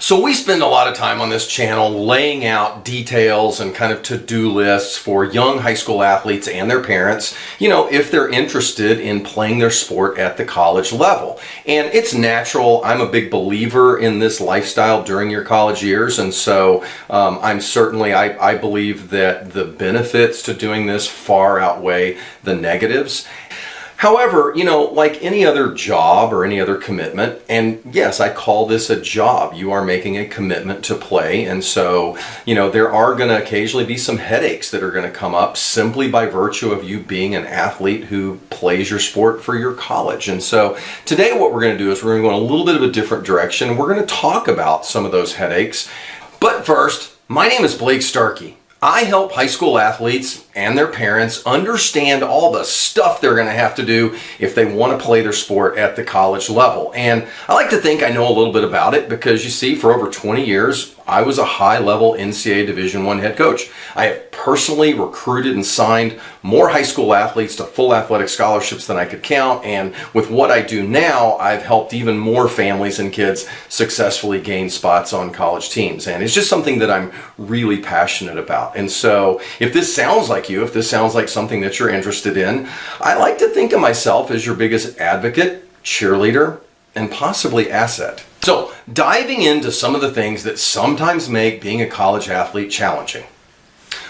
So we spend a lot of time on this channel laying out details and kind of to-do lists for young high school athletes and their parents, if they're interested in playing their sport at the college level. And it's natural. I'm a big believer in this lifestyle during your college years. And so I believe that the benefits to doing this far outweigh the negatives. However, like any other job or any other commitment, and yes, I call this a job. You are making a commitment to play. And so, there are going to occasionally be some headaches that are going to come up simply by virtue of you being an athlete who plays your sport for your college. And so today what we're going to do is we're going to go in a little bit of a different direction. We're going to talk about some of those headaches. But first, my name is Blake Starkey. I help high school athletes and their parents understand all the stuff they're going to have to do if they want to play their sport at the college level. And I like to think I know a little bit about it because, you see, for over 20 years, I was a high-level NCAA Division I head coach. I have personally recruited and signed more high school athletes to full athletic scholarships than I could count. And with what I do now, I've helped even more families and kids successfully gain spots on college teams. And it's just something that I'm really passionate about. And so if this sounds like you, if this sounds like something that you're interested in, I like to think of myself as your biggest advocate, cheerleader, and possibly asset. So, diving into some of the things that sometimes make being a college athlete challenging.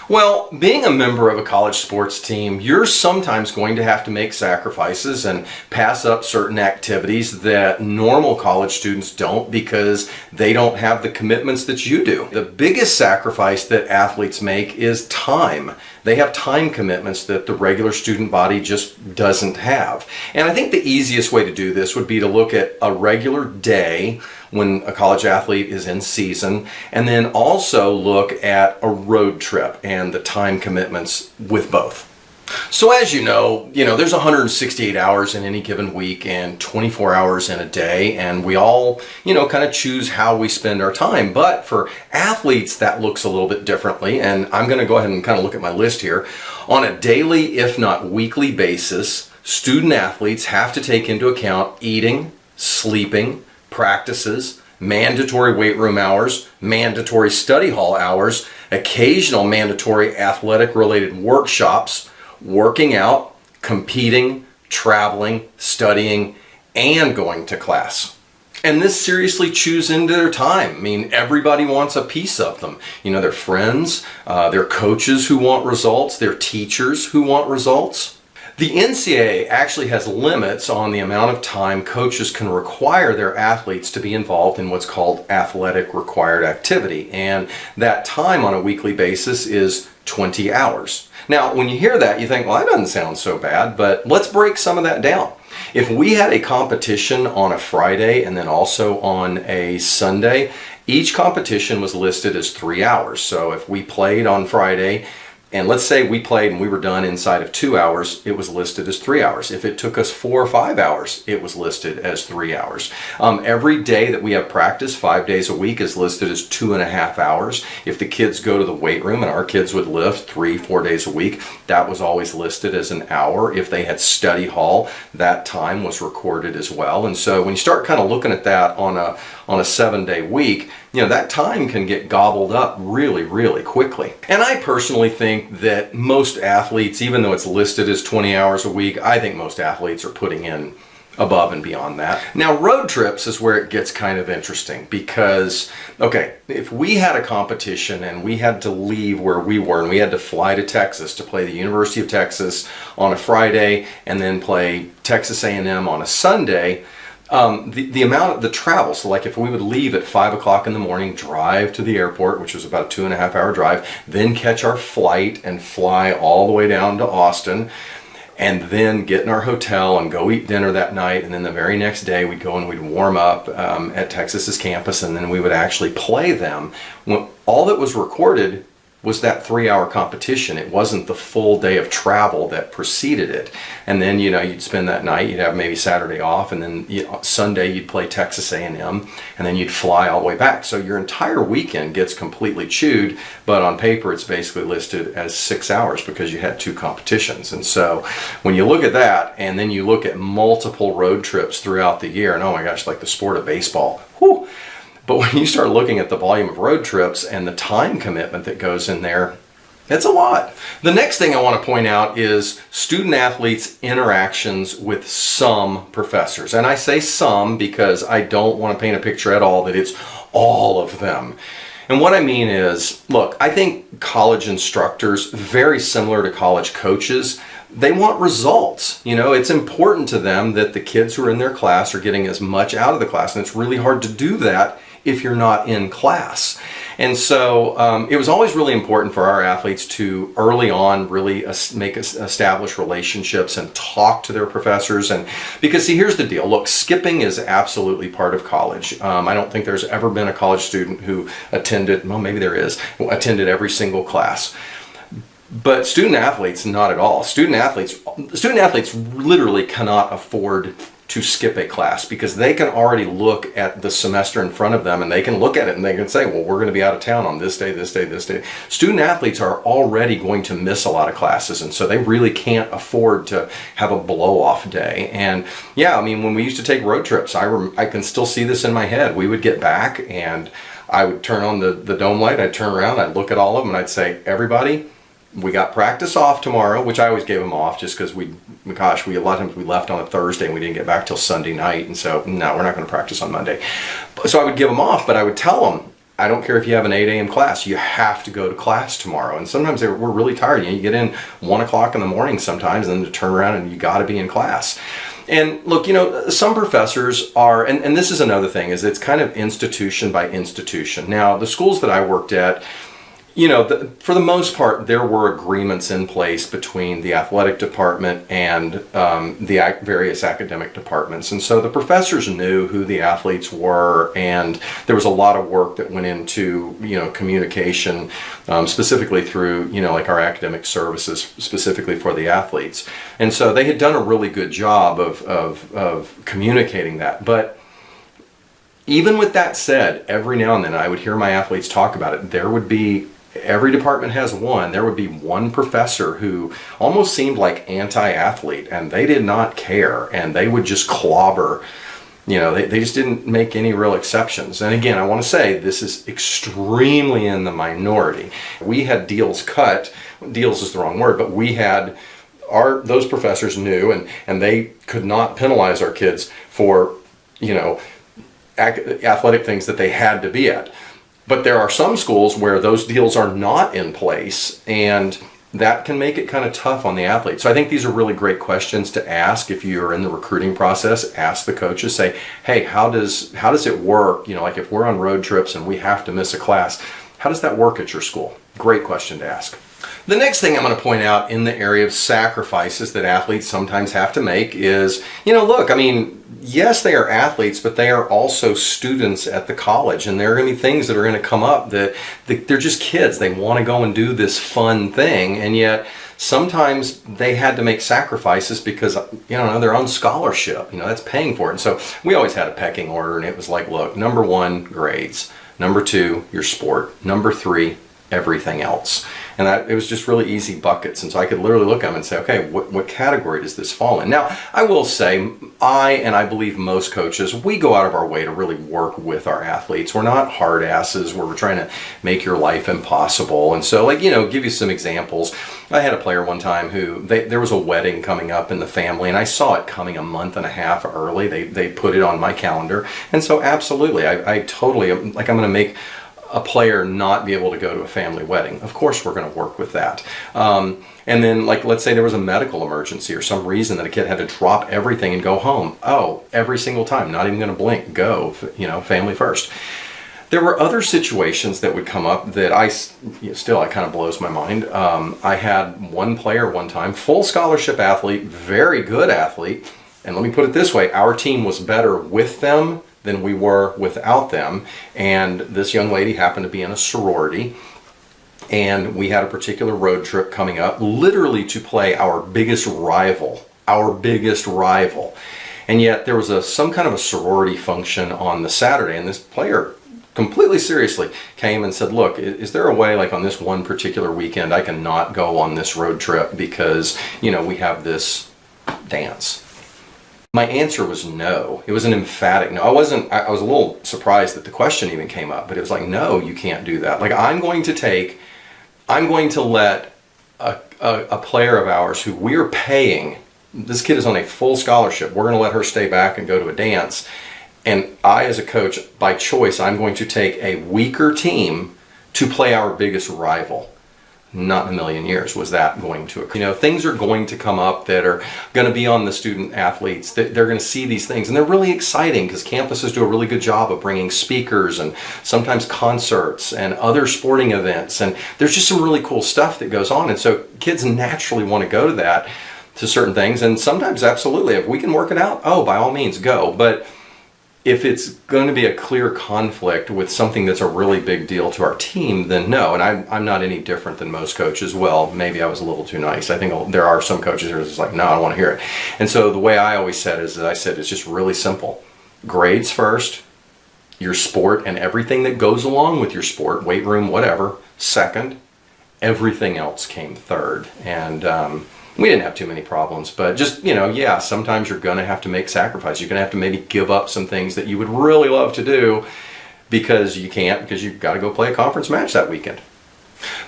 Well, being a member of a college sports team, you're sometimes going to have to make sacrifices and pass up certain activities that normal college students don't because they don't have the commitments that you do. The biggest sacrifice that athletes make is time. They have time commitments that the regular student body just doesn't have. And I think the easiest way to do this would be to look at a regular day when a college athlete is in season, and then also look at a road trip and the time commitments with both. So as you know, there's 168 hours in any given week and 24 hours in a day, and we all, kind of choose how we spend our time. But for athletes, that looks a little bit differently, and I'm going to go ahead and kind of look at my list here. On a daily, if not weekly basis, student athletes have to take into account eating, sleeping, practices, mandatory weight room hours, mandatory study hall hours, occasional mandatory athletic-related workshops, working out, competing, traveling, studying, and going to class. And this seriously chews into their time. I mean, everybody wants a piece of them. Their friends, their coaches who want results, their teachers who want results. The NCAA actually has limits on the amount of time coaches can require their athletes to be involved in what's called athletic required activity. And that time on a weekly basis is 20 hours. Now, when you hear that, you think, well, that doesn't sound so bad, but let's break some of that down. If we had a competition on a Friday and then also on a Sunday, each competition was listed as 3 hours. So if we played on Friday, and let's say we played and we were done inside of 2 hours, it was listed as 3 hours. If it took us 4 or 5 hours, it was listed as 3 hours. Every day that we have practice, 5 days a week, is listed as 2.5 hours. If the kids go to the weight room, and our kids would lift 3-4 days a week, that was always listed as an hour. If they had study hall, that time was recorded as well. And so when you start kind of looking at that on a 7-day week, that time can get gobbled up really, really quickly. And I personally think that most athletes, even though it's listed as 20 hours a week, I think most athletes are putting in above and beyond that. Now, road trips is where it gets kind of interesting because, if we had a competition and we had to leave where we were and we had to fly to Texas to play the University of Texas on a Friday and then play Texas A&M on a Sunday, the amount of the travel, so like if we would leave at 5 o'clock in the morning, drive to the airport, which was about a 2.5 hour drive, then catch our flight and fly all the way down to Austin, and then get in our hotel and go eat dinner that night, and then the very next day we'd go and we'd warm up at Texas's campus, and then we would actually play them. All that was recorded was that 3-hour competition. It wasn't the full day of travel that preceded it. And then, you'd spend that night, you'd have maybe Saturday off, and then Sunday you'd play Texas A&M, and then you'd fly all the way back. So your entire weekend gets completely chewed, but on paper it's basically listed as 6 hours because you had 2 competitions. And so when you look at that, and then you look at multiple road trips throughout the year, and oh my gosh, like the sport of baseball, whew, But when you start looking at the volume of road trips and the time commitment that goes in there, it's a lot. The next thing I want to point out is student athletes' interactions with some professors. And I say some because I don't want to paint a picture at all that it's all of them. And what I mean is, look, I think college instructors, very similar to college coaches, they want results. You know, it's important to them that the kids who are in their class are getting as much out of the class, and it's really hard to do that if you're not in class. And so it was always really important for our athletes to early on really establish relationships and talk to their professors. And because see, here's the deal. Look, skipping is absolutely part of college. I don't think there's ever been a college student who attended, well, maybe there is, attended every single class. But student athletes, not at all. Student athletes literally cannot afford to skip a class because they can already look at the semester in front of them and they can look at it and they can say, well, we're going to be out of town on this day, this day, this day. Student athletes are already going to miss a lot of classes, and so they really can't afford to have a blow-off day. And yeah, I mean, when we used to take road trips, I can still see this in my head. We would get back and I would turn on the dome light, I'd turn around, I'd look at all of them and I'd say, everybody, we got practice off tomorrow, which I always gave them off just because we a lot of times we left on a Thursday and we didn't get back till Sunday night. And so, no, we're not going to practice on Monday. So I would give them off, but I would tell them, I don't care if you have an 8 a.m. class, you have to go to class tomorrow. And sometimes we're really tired. You get in 1 o'clock in the morning sometimes, and then to turn around and you got to be in class. And look, you know, some professors are, and this is another thing, is it's kind of institution by institution. Now, the schools that I worked at, you know, for the most part, there were agreements in place between the athletic department and the various academic departments. And so the professors knew who the athletes were, and there was a lot of work that went into, you know, communication, specifically through, you know, like our academic services, specifically for the athletes. And so they had done a really good job of communicating that. But even with that said, every now and then I would hear my athletes talk about it. There would be, every department has one, there would be one professor who almost seemed like anti-athlete, and they did not care, and they would just clobber, you know, they just didn't make any real exceptions. And again, I want to say this is extremely in the minority. We had deals cut, deals is the wrong word, but we had those professors knew, and they could not penalize our kids for, you know, athletic things that they had to be at. But there are some schools where those deals are not in place, and that can make it kind of tough on the athlete. So I think these are really great questions to ask if you're in the recruiting process. Ask the coaches, say, hey, how does it work? You know, like if we're on road trips and we have to miss a class, how does that work at your school? Great question to ask. The next thing I'm going to point out in the area of sacrifices that athletes sometimes have to make is, you know, look, I mean, yes, they are athletes, but they are also students at the college, and there are going to be things that are going to come up that they're just kids. They want to go and do this fun thing, and yet sometimes they had to make sacrifices because, you know, their own scholarship, you know, that's paying for it. And so we always had a pecking order, and it was like, look, number 1, grades. Number 2, your sport. Number 3, everything else. And it was just really easy buckets. And so I could literally look at them and say, okay, what category does this fall in? Now, I will say, I believe most coaches, we go out of our way to really work with our athletes. We're not hard asses where we're trying to make your life impossible. And so, like, you know, give you some examples. I had a player one time who, there was a wedding coming up in the family, and I saw it coming a month and a half early. They put it on my calendar. And so absolutely, I totally, like, I'm going to make a player not be able to go to a family wedding. Of course we're going to work with that. And then, like, let's say there was a medical emergency or some reason that a kid had to drop everything and go home. Oh, every single time, not even going to blink, go, you know, family first. There were other situations that would come up that it kind of blows my mind. I had one player one time, full scholarship athlete, very good athlete, and let me put it this way, our team was better with them than we were without them. And this young lady happened to be in a sorority, and we had a particular road trip coming up, literally to play our biggest rival. And yet there was some kind of a sorority function on the Saturday, and this player completely seriously came and said, look, is there a way, like on this one particular weekend, I can not go on this road trip because, you know, we have this dance? My answer was no. It was an emphatic no. I was a little surprised that the question even came up, but it was like, no, you can't do that. Like, I'm going to let a player of ours who we're paying, this kid is on a full scholarship, we're going to let her stay back and go to a dance. And I, as a coach, by choice, I'm going to take a weaker team to play our biggest rival. Not in a million years was that going to occur. You know, things are going to come up that are going to be on the student athletes. They're going to see these things, and they're really exciting because campuses do a really good job of bringing speakers and sometimes concerts and other sporting events. And there's just some really cool stuff that goes on. And so kids naturally want to go to that, to certain things. And sometimes, absolutely, if we can work it out, oh, by all means, go. But if it's going to be a clear conflict with something that's a really big deal to our team, then no. And I'm not any different than most coaches. Well, maybe I was a little too nice. I think there are some coaches who are just like, no, I don't want to hear it. And so the way I always said is that I said it's just really simple. Grades first, your sport and everything that goes along with your sport, weight room, whatever, second. Everything else came third. And we didn't have too many problems, but just, you know, yeah, sometimes you're going to have to make sacrifices. You're going to have to maybe give up some things that you would really love to do because you can't, because you've got to go play a conference match that weekend.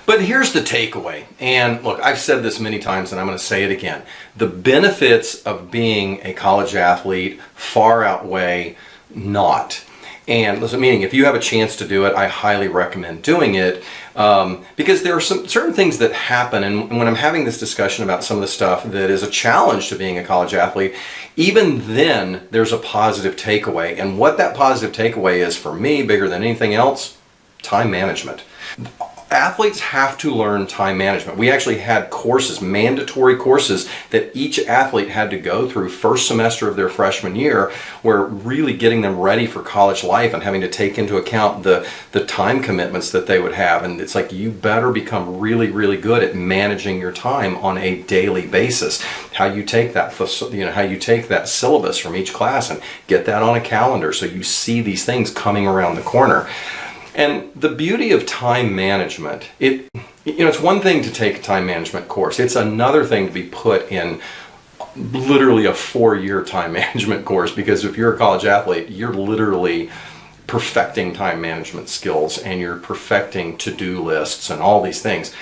But here's the takeaway. And look, I've said this many times and I'm going to say it again. The benefits of being a college athlete far outweigh not. And listen, meaning if you have a chance to do it, I highly recommend doing it because there are some certain things that happen. And when I'm having this discussion about some of the stuff that is a challenge to being a college athlete, even then there's a positive takeaway. And what that positive takeaway is for me, bigger than anything else, time management. Athletes have to learn time management. We actually had courses, mandatory courses, that each athlete had to go through first semester of their freshman year, where really getting them ready for college life and having to take into account the time commitments that they would have. And it's like, you better become really, really good at managing your time on a daily basis. How you take that, how you take that syllabus from each class and get that on a calendar so you see these things coming around the corner. And the beauty of time management, it's one thing to take a time management course. It's another thing to be put in literally a 4-year time management course, because if you're a college athlete, you're literally perfecting time management skills and you're perfecting to-do lists and all these things.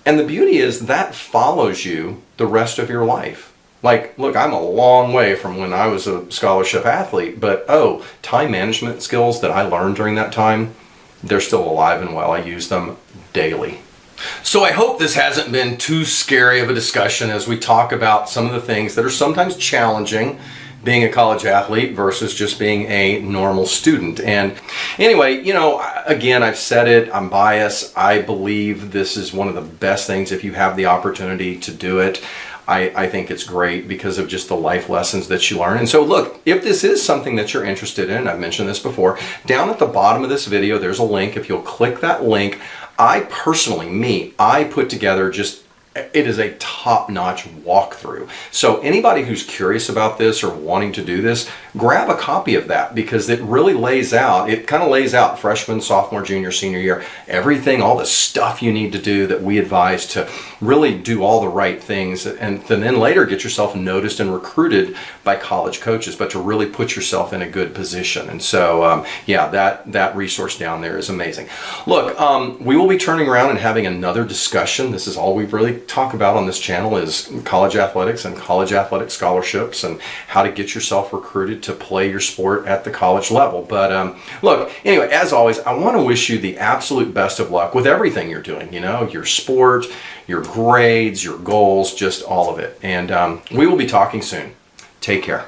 And the beauty is that follows you the rest of your life. Like, look, I'm a long way from when I was a scholarship athlete, but time management skills that I learned during that time, they're still alive and well. I use them daily. So I hope this hasn't been too scary of a discussion as we talk about some of the things that are sometimes challenging being a college athlete versus just being a normal student. And anyway, again, I've said it, I'm biased. I believe this is one of the best things if you have the opportunity to do it. I think it's great because of just the life lessons that you learn. And so look, if this is something that you're interested in, I've mentioned this before, down at the bottom of this video, there's a link. If you'll click that link, I put together it is a top-notch walkthrough. So anybody who's curious about this or wanting to do this, grab a copy of that because it really kind of lays out freshman, sophomore, junior, senior year, everything, all the stuff you need to do that we advise to really do all the right things and then later get yourself noticed and recruited by college coaches, but to really put yourself in a good position. And so, that resource down there is amazing. Look, we will be turning around and having another discussion. This is all we've really talk about on this channel is college athletics and college athletic scholarships and how to get yourself recruited to play your sport at the college level. But look, anyway, as always, I want to wish you the absolute best of luck with everything you're doing, your sport, your grades, your goals, just all of it. And we will be talking soon. Take care.